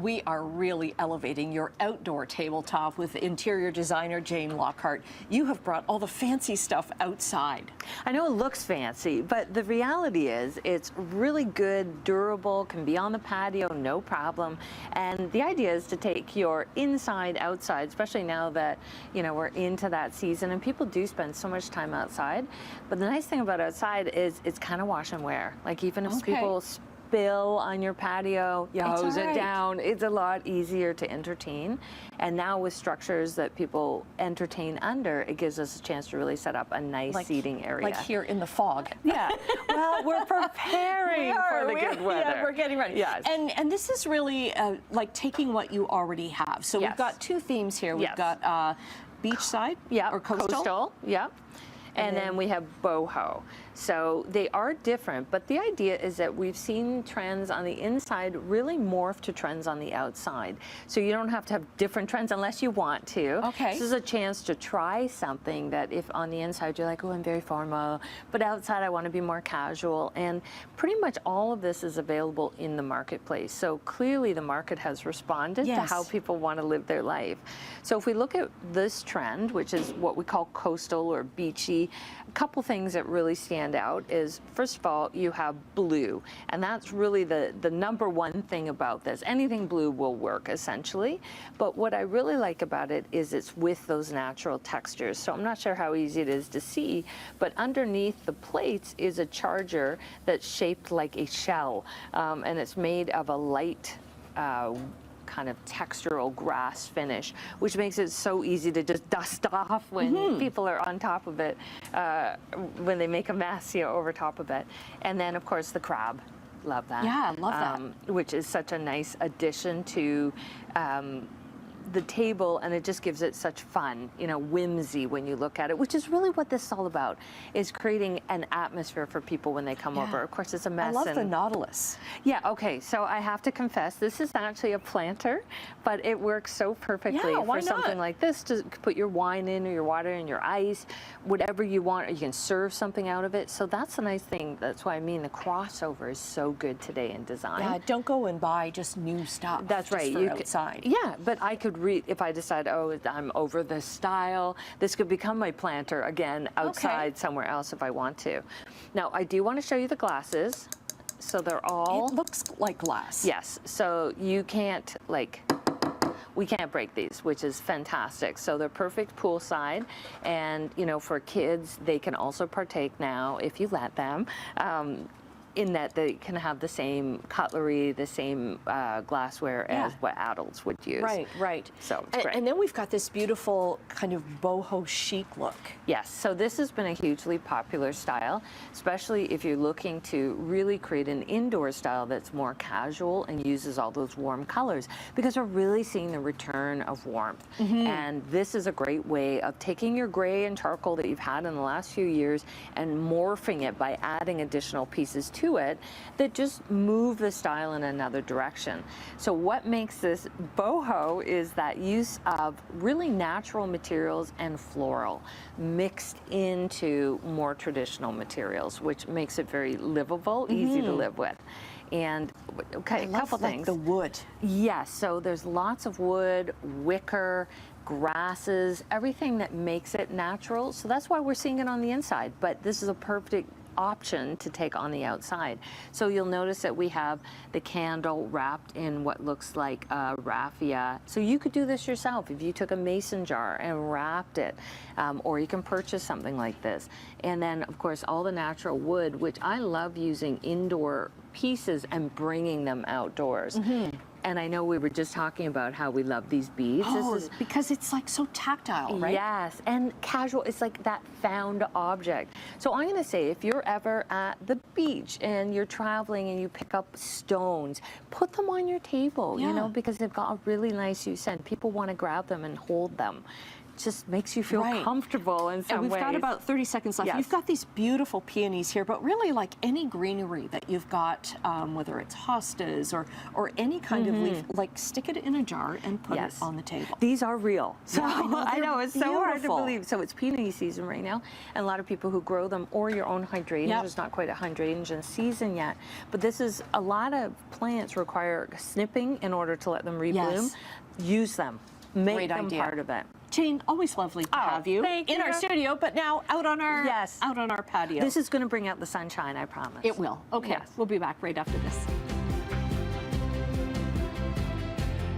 we are really elevating your outdoor tabletop with interior designer Jane Lockhart. You have brought all the fancy stuff outside. I know it looks fancy, but the reality is it's really good, durable, can be on the patio, no problem. And the idea is to take your inside, outside, especially now that, you know, we're into that season and people do spend so much time outside. But the nice thing about outside is it's kind of wash and wear. Like even if people spill on your patio, you hose it down. It's a lot easier to entertain. And now with structures that people entertain under, it gives us a chance to really set up a nice seating area. Like here in the fog. Yeah. Well, we're preparing for the good weather. Yeah, we're getting ready. Yes. And this is really like taking what you already have. So we've got two themes here. We've got beachside or coastal. Yeah. And then we have boho. So they are different, but the idea is that we've seen trends on the inside really morph to trends on the outside. So you don't have to have different trends unless you want to. Okay. This is a chance to try something that if on the inside you're like, oh, I'm very formal, but outside I want to be more casual. And pretty much all of this is available in the marketplace. So clearly the market has responded to how people want to live their life. So if we look at this trend, which is what we call coastal or beachy, a couple things that really stand out is, first of all, you have blue, and that's really the number one thing about this. Anything blue will work essentially, but what I really like about it is it's with those natural textures. So I'm not sure how easy it is to see, but underneath the plates is a charger that's shaped like a shell, and it's made of a light kind of textural grass finish, which makes it so easy to just dust off when people are on top of it, when they make a mess, you know, over top of it. And then, of course, the crab. Love that. Yeah, I love that. Which is such a nice addition to the table, and it just gives it such fun, you know, whimsy when you look at it, which is really what this is all about, is creating an atmosphere for people when they come over. Of course, it's a mess. I love the Nautilus. Yeah, okay, so I have to confess, this is actually a planter, but it works so perfectly for something like this, to put your wine in, or your water in, your ice, whatever you want, or you can serve something out of it. So that's the nice thing. That's why I mean the crossover is so good today in design. Yeah, don't go and buy just new stuff. That's right. You outside. Yeah, but I could if I decide, oh, I'm over this style, this could become my planter again outside somewhere else if I want to. Now, I do want to show you the glasses. So they're all... It looks like glass. Yes. So you can't, like... We can't break these, which is fantastic. So they're perfect poolside, and you know, for kids, they can also partake now if you let them. In that they can have the same cutlery, the same glassware as what adults would use. Right, right. So it's great. And then we've got this beautiful kind of boho chic look. Yes, so this has been a hugely popular style, especially if you're looking to really create an indoor style that's more casual and uses all those warm colors, because we're really seeing the return of warmth. And this is a great way of taking your gray and charcoal that you've had in the last few years and morphing it by adding additional pieces to it that just move the style in another direction. So what makes this boho is that use of really natural materials and floral mixed into more traditional materials, which makes it very livable, easy to live with. And a couple things. The wood. Yes, so there's lots of wood, wicker, grasses, everything that makes it natural. So that's why we're seeing it on the inside, but this is a perfect option to take on the outside. So you'll notice that we have the candle wrapped in what looks like raffia. So you could do this yourself if you took a mason jar and wrapped it, or you can purchase something like this. And then, of course, all the natural wood, which I love using indoor pieces and bringing them outdoors. And I know we were just talking about how we love these beads. Oh, because it's like so tactile, right? Yes, and casual. It's like that found object. So I'm going to say, if you're ever at the beach and you're traveling and you pick up stones, put them on your table, you know, because they've got a really nice use, and people want to grab them and hold them. just makes you feel Right. comfortable in some And we've got ways. about 30 seconds left. Yes. You've got these beautiful peonies here, but really like any greenery that you've got, whether it's hostas or any kind of leaf, like stick it in a jar and put Yes. it on the table. These are real. So Yeah, I know, they're it's so hard to beautiful. believe. So it's peony season right now, and a lot of people who grow them, or your own hydrangea. Yep. It's not quite a hydrangea season yet, but this is a lot of plants require snipping in order to let them rebloom. Yes. Use them. Make Great them idea. part of it. Jane, always lovely to have you thank in you. our studio, but now out on our Yes. out on our patio. This is going to bring out the sunshine, I promise. It will. Okay, Yes. we'll be back right after this.